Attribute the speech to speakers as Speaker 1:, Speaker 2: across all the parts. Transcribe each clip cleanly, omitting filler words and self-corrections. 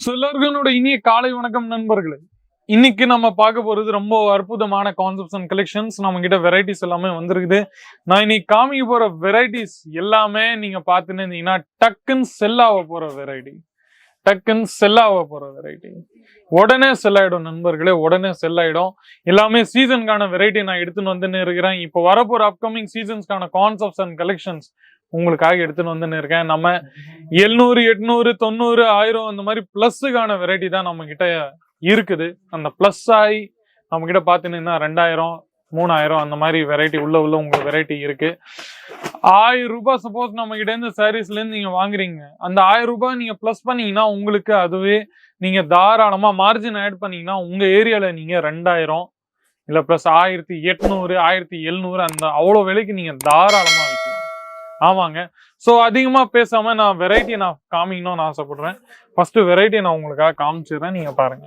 Speaker 1: எல்லாருக்கும் இனிய காலை வணக்கம் நண்பர்களே. இன்னைக்கு நம்ம பார்க்க போறது ரொம்ப அற்புதமான கான்செப்ட்ஸ் அண்ட் கலெக்ஷன்ஸ். நம்ம கிட்ட வெரைட்டிஸ் எல்லாமே வந்திருக்குது. நான் இன்னைக்கு காமிக்க போற வெரைட்டிஸ் எல்லாமே நீங்க பார்த்துன்னு இருந்தீங்கன்னா டக்குன்னு செல் ஆக போற வெரைட்டி, உடனே செல் ஆயிடும் நண்பர்களே, உடனே செல் ஆயிடும். எல்லாமே சீசனுக்கான வெரைட்டி நான் எடுத்துன்னு வந்துன்னு இருக்கிறேன். இப்போ வரப்போற அப்கமிங் சீசன்ஸ்க்கான கான்செப்ட்ஸ் அண்ட் கலெக்ஷன்ஸ் உங்களுக்காக எடுத்துன்னு வந்துன்னு இருக்கேன். நம்ம 700, 800, 90, 1000 அந்த மாதிரி பிளஸ்ஸுக்கான வெரைட்டி தான் நம்ம கிட்ட இருக்குது. அந்த பிளஸ் ஆகி நம்ம கிட்ட பாத்தீங்கன்னா 2000, 3000 அந்த மாதிரி வெரைட்டி உள்ள உங்களுக்கு வெரைட்டி இருக்கு. 1000 ரூபாய் சப்போஸ் நம்ம கிட்ட இருந்து சாரீஸ்ல இருந்து நீங்க வாங்குறீங்க, அந்த 1000 ரூபாய் நீங்க பிளஸ் பண்ணீங்கன்னா உங்களுக்கு அதுவே நீங்க தாராளமா மார்ஜின் ஆட் பண்ணீங்கன்னா உங்க ஏரியால நீங்க 2000 இல்ல பிளஸ் 1800, 1700 அந்த அவ்வளவு விலைக்கு நீங்க தாராளமா வைக்கலாம். ஆமாங்க. சோ அதிகமா பேசாம நான் வெரைட்டியை நான் காமிக்கணும்னு ஆசைப்படுறேன். ஃபர்ஸ்ட் வெரைட்டியை நான் உங்களுக்காக காமிச்சிடுறேன். நீங்க பாருங்க.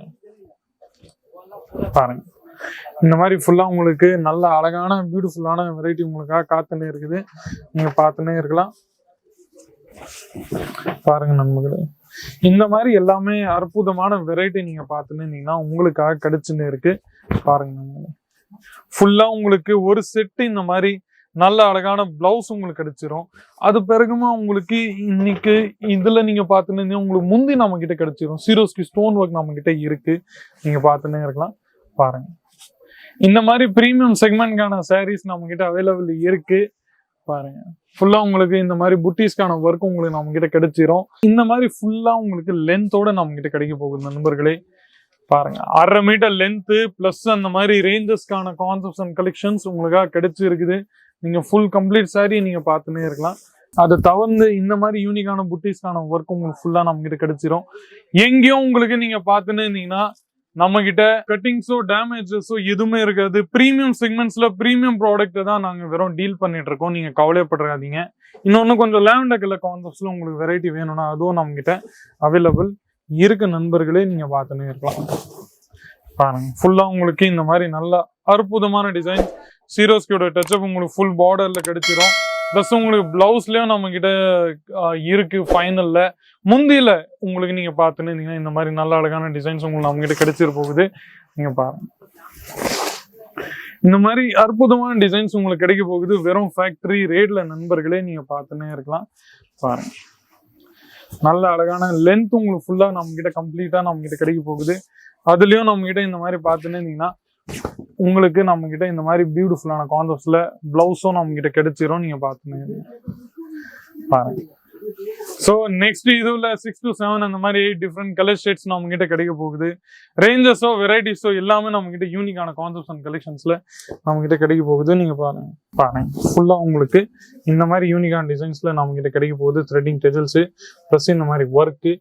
Speaker 1: இந்த மாதிரி ஃபுல்லா உங்களுக்கு நல்ல அழகான பியூட்டிஃபுல்லான வெரைட்டி உங்களுக்காக காத்துனே இருக்குது. நீங்க பார்த்துனே இருக்கலாம். பாருங்க நண்பர்களே, இந்த மாதிரி எல்லாமே அற்புதமான வெரைட்டி நீங்க பார்த்துன்னு இருந்தீங்கன்னா உங்களுக்காக கிடைச்சுன்னு இருக்கு. பாருங்க நண்பர்களே, ஃபுல்லா உங்களுக்கு ஒரு செட்டு இந்த மாதிரி நல்ல அழகான பிளவுஸ் உங்களுக்கு கிடைச்சிரும். அது பிறகுமா உங்களுக்கு இன்னைக்கு இதுல நீங்க பாத்துன்னு உங்களுக்கு முந்தி நம்ம கிட்ட கிடைச்சிரும். சீரோஸ்கி ஸ்டோன் ஒர்க் நம்ம கிட்ட இருக்கு. நீங்க பாத்துன்னே இருக்கலாம். பாருங்க, இந்த மாதிரி பிரீமியம் செக்மெண்ட்கான சாரீஸ் நம்ம கிட்ட அவைலபிள் இருக்கு. பாருங்க, ஃபுல்லா உங்களுக்கு இந்த மாதிரி புட்டிஸ்க்கான ஒர்க் உங்களுக்கு நம்ம கிட்ட கிடைச்சிரும். இந்த மாதிரி ஃபுல்லா உங்களுக்கு லென்த்தோட நம்ம கிட்ட கிடைக்க போகுது நண்பர்களே. பாருங்க, 1/2 மீட்டர் லென்த் பிளஸ் அந்த மாதிரி ரேஞ்சஸ்க்கான கான்செப்ட்ஸ் அண்ட் கலெக்ஷன்ஸ் உங்களுக்காக கிடைச்சி இருக்குது. நீங்க ஃபுல் கம்ப்ளீட் சாரி நீங்க பார்த்துன்னே இருக்கலாம். அதை தவிர்த்து இந்த மாதிரி யூனிக்கான புட்டிஸ்க்கான ஒர்க் உங்களுக்கு ஃபுல்லா நம்ம கிட்ட கிடைச்சிரும். எங்கேயும் உங்களுக்கு நீங்க பார்த்துன்னு இருந்தீங்கன்னா நம்ம கிட்ட கட்டிங்ஸோ டேமேஜஸோ எதுவுமே இருக்காது. பிரீமியம் செக்மெண்ட்ஸ்ல பிரீமியம் ப்ராடக்ட் தான் நாங்க வெறும் டீல் பண்ணிட்டு இருக்கோம். நீங்க கவலைப்படாதீங்க. இன்னொன்னு கொஞ்சம் லேவண்டர் கலர் கான்செப்ட்ஸ்ல உங்களுக்கு வெரைட்டி வேணும்னா அதுவும் நம்ம கிட்ட அவைலபிள் இருக்கு நண்பர்களே. நீங்க பார்த்துன்னே இருக்கலாம். பாருங்க, ஃபுல்லா உங்களுக்கு இந்த மாதிரி நல்ல அற்புதமான டிசைன் சீரோஸ்கியோட டச்சப் உங்களுக்கு ஃபுல் பார்டர்ல கிடைச்சிரும். ப்ளஸ் உங்களுக்கு பிளவுஸ்லயும் நம்ம கிட்ட இருக்கு. ஃபைனல்ல முந்தியில உங்களுக்கு நீங்க பார்த்துன்னு இருந்தீங்கன்னா இந்த மாதிரி நல்ல அழகான டிசைன்ஸ் உங்களுக்கு நம்ம கிட்ட கிடைச்சிரு போகுது. நீங்க பாருங்க, இந்த மாதிரி அற்புதமான டிசைன்ஸ் உங்களுக்கு கிடைக்க போகுது வெறும் ஃபேக்டரி ரேட்ல நண்பர்களே. நீங்க பார்த்துன்னே இருக்கலாம். பாருங்க, நல்ல அழகான லென்த் உங்களுக்கு ஃபுல்லா நம்ம கிட்ட கம்ப்ளீட்டா நம்ம கிட்ட கிடைக்க போகுது. அதுலயும் நம்ம கிட்ட இந்த மாதிரி பார்த்துன்னு இருந்தீங்கன்னா உங்களுக்கு நம்ம கிட்ட இந்த மாதிரி பியூட்டிஃபுல்லான கான்செப்ட்ஸ்ல பிளவுஸும் நம்ம கிட்ட கிடைச்சிரும். நீங்க பார்த்துன்னு பாருங்க. சோ நெக்ஸ்ட் இதுல 6 to 7 அந்த மாதிரி 8 டிஃப்ரெண்ட் கலர் ஷேட்ஸ் நம்ம கிட்ட கிடைக்க போகுது. ரேஞ்சஸோ வெரைட்டிஸோ எல்லாமே நம்ம கிட்ட யூனிக்கான கான்செப்ட்ஸ் அண்ட் கலெக்ஷன்ஸ்ல நம்ம கிட்ட கிடைக்க போகுது. நீங்க பாருங்க ஃபுல்லா உங்களுக்கு இந்த மாதிரி யூனிக்கான டிசைன்ஸ்ல நம்ம கிட்ட கிடைக்க போகுது. த்ரெட்டிங் டெஜல்ஸ் பிளஸ் இந்த மாதிரி ஒர்க்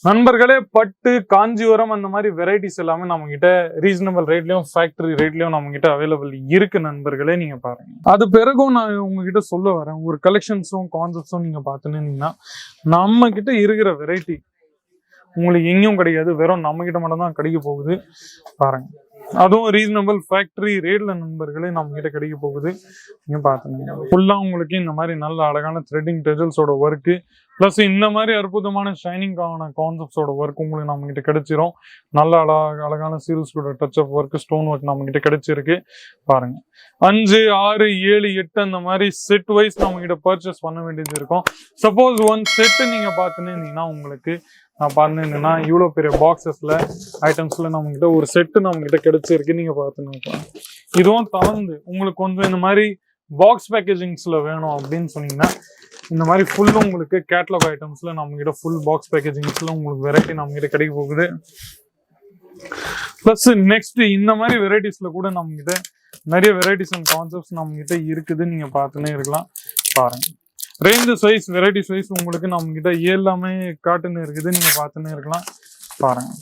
Speaker 1: நண்பர்களே. பட்டு காஞ்சிபுரம் அந்த மாதிரி வெரைட்டிஸ் எல்லாமே நம்ம கிட்ட ரீசனபிள் ரேட்லயும் ஃபேக்டரி ரேட்லயும் நம்ம கிட்ட அவைலபிள் இருக்கு நண்பர்களே. நீங்க பாருங்க, அது பிறகும் நான் உங்ககிட்ட சொல்ல வரேன், ஒரு கலெக்ஷன்ஸும் கான்செப்ட்ஸும் நீங்க பார்த்துன்னு நம்ம கிட்ட இருக்கிற வெரைட்டி உங்களுக்கு எங்கேயும் கிடையாது. வெறும் நம்ம கிட்ட மட்டும் தான் கிடைக்க போகுது. பாருங்க, அதுவும் ரீசனபிள் ஃபேக்டரி ரேட்ல நண்பர்களே நம்ம கிட்ட கிடைக்க போகுது. நீங்க பாத்துங்க, ஃபுல்லா உங்களுக்கு இந்த மாதிரி நல்ல அழகான த்ரெட்டிங் டெஜல்ஸோட ஒர்க் பிளஸ் இந்த மாதிரி அற்புதமான ஷைனிங்கான கான்செப்ட்ஸோட ஒர்க் உங்களுக்கு நம்ம கிட்ட கிடைச்சிரும். நல்ல அழகான சீரிஸ்கோட டச்சப் ஒர்க் ஸ்டோன் ஒர்க் நம்ம கிட்ட கிடைச்சிருக்கு. பாருங்க, 5, 6, 7, 8 அந்த மாதிரி செட் வைஸ் நம்ம கிட்ட பர்ச்சேஸ் பண்ண வேண்டியது இருக்கும். சப்போஸ் ஒன் செட் நீங்க பாத்துன்னு இருந்தீங்கன்னா உங்களுக்கு நான் பார்த்தீங்கன்னா இவ்வளோ பெரிய பாக்ஸஸ்ல ஐட்டம்ஸ்ல நம்ம கிட்ட ஒரு செட்டு நம்ம கிட்ட கிடைச்சிருக்கு. நீங்க பார்த்துன்னு இதுவும் தவந்து உங்களுக்கு கொஞ்சம் இந்த மாதிரி பாக்ஸ் பேக்கேஜிங்ஸ்ல வேணும் அப்படின்னு சொன்னீங்கன்னா இந்த மாதிரி ஃபுல்லும் உங்களுக்கு கேட்லாக் ஐட்டம்ஸ்ல நம்ம கிட்ட ஃபுல் பாக்ஸ் பேக்கேஜிங்ஸ்ல உங்களுக்கு வெரைட்டி நம்ம கிட்ட கிடைக்க போகுது. பிளஸ் நெக்ஸ்ட் இந்த மாதிரி வெரைட்டிஸ்ல கூட நம்ம கிட்ட நிறைய வெரைட்டிஸ் அண்ட் கான்செப்ட்ஸ் நம்ம கிட்ட இருக்குது. நீங்க பார்த்துன்னே இருக்கலாம். பாருங்க, ரேஞ்சஸ் வைஸ் வெரைட்டிஸ் வைஸ் உங்களுக்கு நம்ம கிட்ட எல்லாமே காட்டுன்னு இருக்குது. நீங்க பார்த்துன்னே இருக்கலாம். பாருங்க,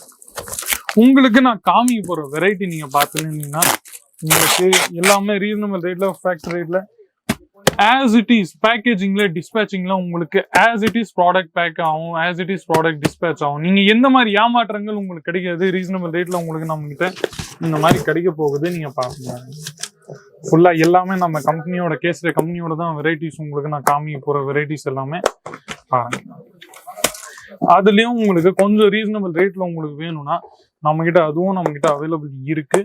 Speaker 1: உங்களுக்கு நான் காமிக்க போற வெரைட்டி நீங்க பார்த்துன்னு இருந்தீங்கன்னா உங்களுக்கு எல்லாமே ரீசனபிள் ரேட்ல ஃபேக்டரி ரேட்ல ஆஸ் இட் இஸ் பேக்கேஜிங்ல டிஸ்பேச்சிங்ல உங்களுக்கு as it is product pack ஆகும், as it is product dispatch ஆகும். நீங்க எந்த மாதிரி ஏமாற்றங்கள் உங்களுக்கு கிடைக்காது. ரீசனபிள் ரேட்ல உங்களுக்கு நம்ம கிட்ட இந்த மாதிரி கிடைக்க போகுது. நீங்க பாருங்க, ஃபுல்லா எல்லாமே நம்ம கம்பெனியோட கம்பெனியோட தான் வெரைட்டிஸ் உங்களுக்கு நான் காமிக்க போற வெரைட்டிஸ் எல்லாமே. பாருங்க, அதுலயும் உங்களுக்கு கொஞ்சம் ரீசனபிள் ரேட்ல உங்களுக்கு வேணும்னா நம்ம கிட்ட அதுவும் நம்ம கிட்ட அவைலபிள் இருக்கு.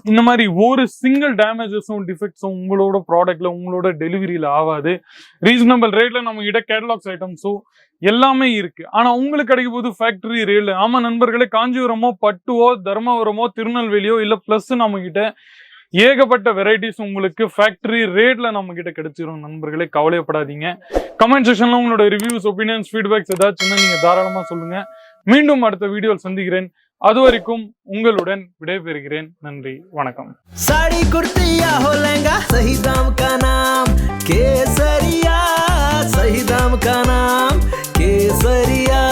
Speaker 1: இந்த மாதிரி ஒரு சிங்கிள் டேமேஜஸும் டிஃபெக்ட்ஸும் உங்களோட ப்ராடக்ட்ல உங்களோட டெலிவரியில ஆகாது. ரீசனபிள் ரேட்ல நம்ம கிட்ட கேட்டலாக்ஸ் ஐட்டம்ஸும் எல்லாமே இருக்கு. ஆனா உங்களுக்கு கிடைக்கும் போது ஃபேக்டரி ரேட்ல. ஆமா நண்பர்களே, காஞ்சிபுரமோ பட்டுவோ தர்மபுரமோ திருநெல்வேலியோ இல்ல பிளஸ் நம்ம கிட்ட ஏகப்பட்ட வெரைட்டிஸ் உங்களுக்கு ஃபேக்டரி ரேட்ல நம்ம கிட்ட கிடைச்சிரும் நண்பர்களே, கவலைப்படாதீங்க. கமெண்ட் செக்ஷன்ல உங்களோட ரிவ்யூஸ், ஒப்பீனியன்ஸ், ஃபீட்பேக்ஸ் ஏதாச்சும் நீங்க தாராளமா சொல்லுங்க. மீண்டும் அடுத்த வீடியோவில் சந்திக்கிறேன். அது வரைக்கும் உங்களுடன் விடைபெறுகிறேன். நன்றி, வணக்கம்.
Speaker 2: साड़ी कुर्ती या हो लहंगा, सही दाम का नाम केसरिया, सही दाम का नाम केसरिया।